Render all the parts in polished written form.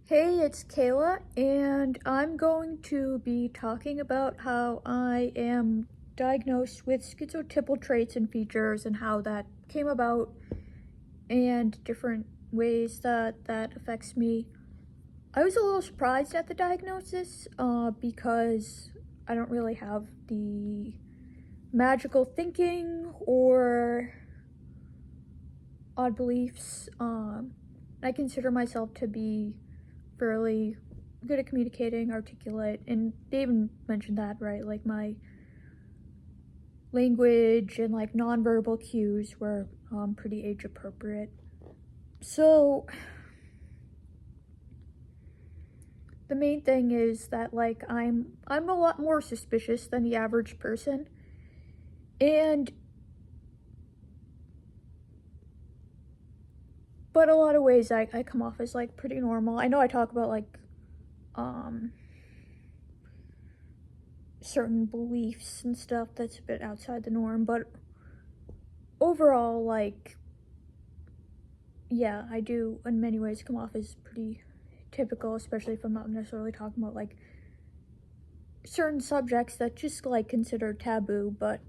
Hey, it's Kayla, and I'm going to be talking about how I am diagnosed with schizotypal traits and features and how that came about and different ways that affects me. I was a little surprised at the diagnosis because I don't really have the magical thinking or odd beliefs. I consider myself to be fairly good at communicating, articulate, and they even mentioned that, right? Like my language and like nonverbal cues were pretty age appropriate. So the main thing is that like I'm a lot more suspicious than the average person, and but a lot of ways I come off as like pretty normal. I know I talk about like um certain beliefs and stuff that's a bit outside the norm, but overall, like, yeah, I do in many ways come off as pretty typical, especially if I'm not necessarily talking about like certain subjects that just like considered taboo. But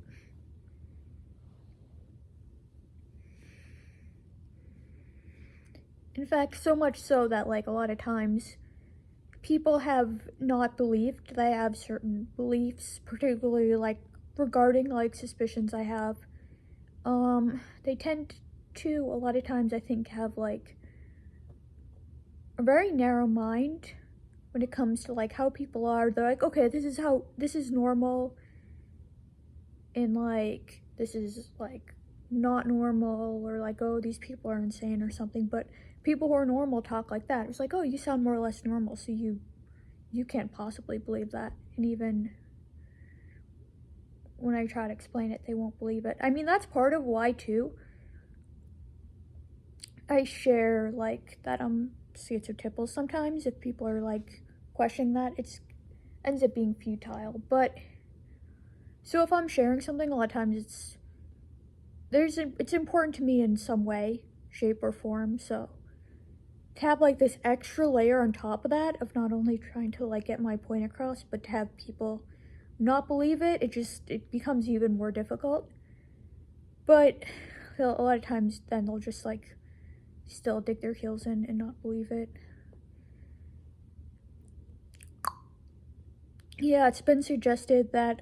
in fact, so much so that like a lot of times people have not believed they have certain beliefs, particularly like regarding like suspicions I have. They tend to a lot of times I think have like a very narrow mind when it comes to like how people are. They're like, okay, this is normal, and like this is like not normal, or like, oh, these people are insane or something. But people who are normal talk like that. It's like, oh, you sound more or less normal, so you can't possibly believe that. And even when I try to explain it, they won't believe it. I mean, that's part of why too I share like that I'm schizotypal. Sometimes if people are like questioning that, it's ends up being futile. But so if I'm sharing something, a lot of times it's important to me in some way, shape, or form. So to have like this extra layer on top of that of not only trying to like get my point across, but to have people not believe it, it becomes even more difficult. But a lot of times then they'll just like still dig their heels in and not believe it. Yeah, it's been suggested that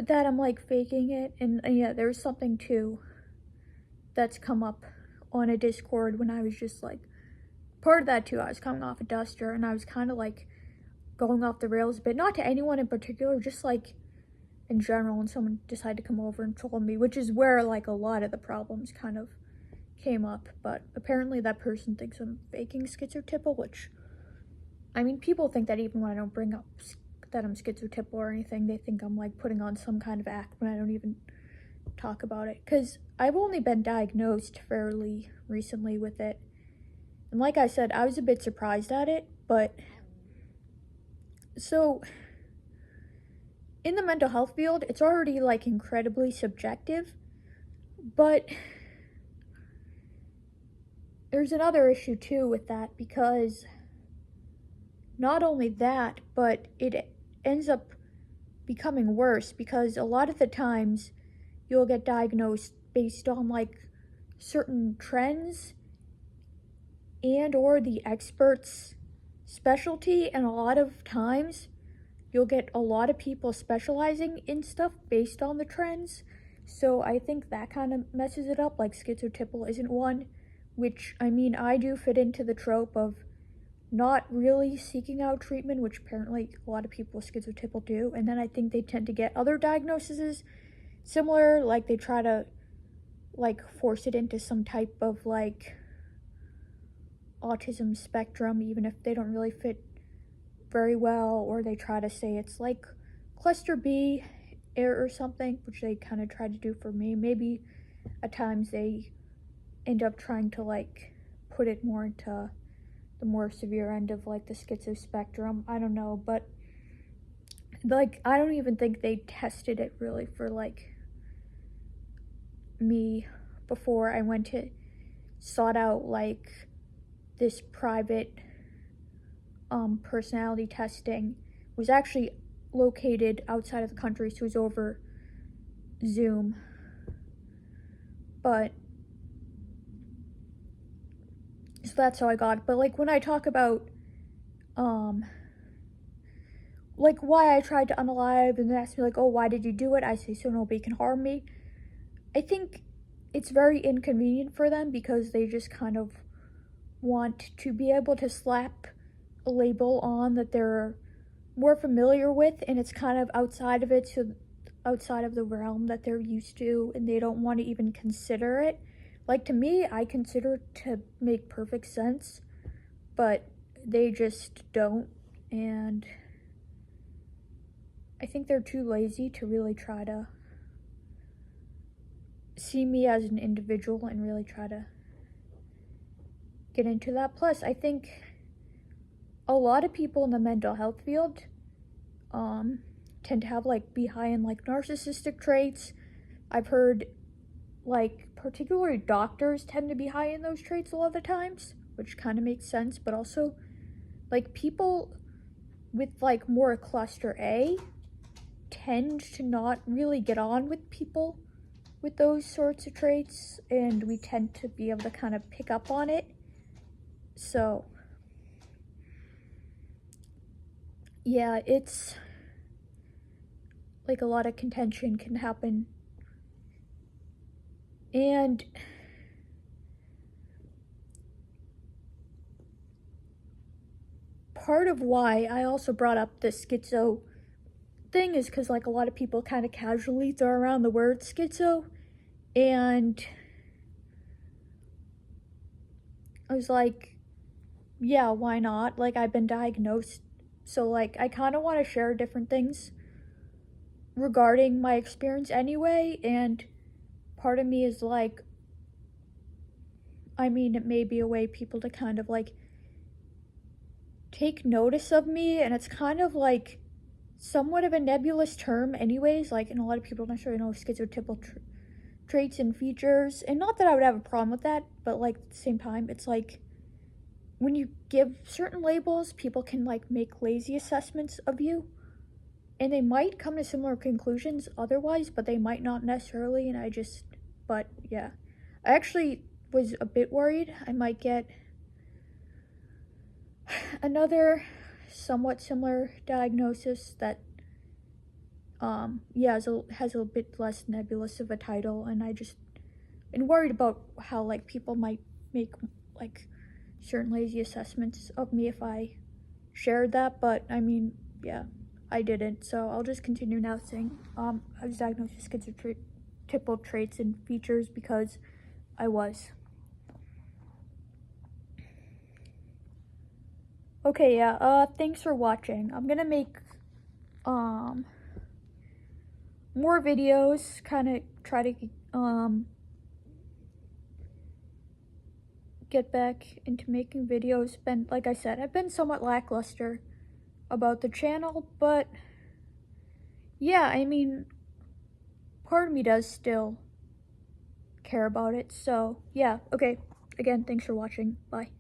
I'm like faking it, and yeah, there's something too that's come up on a Discord when I was just like part of that too. I was coming off a duster and I was kind of like going off the rails a bit, not to anyone in particular, just like in general. And someone decided to come over and troll me, which is where like a lot of the problems kind of came up. But apparently that person thinks I'm faking schizotypal, which I mean, people think that even when I don't bring up that I'm schizotypal or anything, they think I'm like putting on some kind of act when I don't even talk about it, because I've only been diagnosed fairly recently with it. And like I said, I was a bit surprised at it. But so in the mental health field, it's already like incredibly subjective. But there's another issue too with that, because not only that, but it ends up becoming worse, because a lot of the times you'll get diagnosed based on like certain trends and or the expert's specialty, and a lot of times you'll get a lot of people specializing in stuff based on the trends. So I think that kind of messes it up. Like schizotypal isn't one, which I mean, I do fit into the trope of not really seeking out treatment, which apparently a lot of people with schizotypal do. And then I think they tend to get other diagnoses similar, like they try to like force it into some type of like autism spectrum, even if they don't really fit very well, or they try to say it's like cluster B or something, which they kind of try to do for me. Maybe at times they end up trying to like put it more into the more severe end of like the schizo spectrum. I don't know, but like I don't even think they tested it really for like me before I went to sought out like this private personality testing was actually located outside of the country, so it was over Zoom. But so that's how I got it. But like when I talk about like why I tried to unalive and they asked me like, oh, why did you do it? I say so nobody can harm me. I think it's very inconvenient for them because they just kind of want to be able to slap a label on that they're more familiar with, and it's kind of outside of it, so outside of the realm that they're used to, and they don't want to even consider it. Like, to me, I consider it to make perfect sense, but they just don't, and I think they're too lazy to really try to see me as an individual and really try to get into that. Plus, I think a lot of people in the mental health field tend to have like be high in like narcissistic traits. I've heard like particularly doctors tend to be high in those traits a lot of the times, which kind of makes sense, but also like people with like more cluster A tend to not really get on with people with those sorts of traits, and we tend to be able to kind of pick up on it. So yeah, it's like a lot of contention can happen. And part of why I also brought up the schizo thing is because like a lot of people kind of casually throw around the word schizo, and I was like, yeah, why not? Like, I've been diagnosed, so like I kind of want to share different things regarding my experience anyway, and part of me is like, I mean, it may be a way people to kind of like take notice of me, and it's kind of like somewhat of a nebulous term anyways, like, and a lot of people don't necessarily know schizotypal traits and features, and not that I would have a problem with that, but like at the same time, it's like when you give certain labels, people can like make lazy assessments of you, and they might come to similar conclusions otherwise, but they might not necessarily. And but yeah, I actually was a bit worried I might get another somewhat similar diagnosis that yeah, has a bit less nebulous of a title, and I just been worried about how like people might make like certain lazy assessments of me if I shared that. But I mean, yeah, I didn't, so I'll just continue now saying I was diagnosed with schizotypal traits and features because I was. Okay, yeah, thanks for watching. I'm gonna make more videos, kind of try to get back into making videos. Like I said, I've been somewhat lackluster about the channel, but yeah, I mean, part of me does still care about it. So yeah, okay, again, thanks for watching. Bye.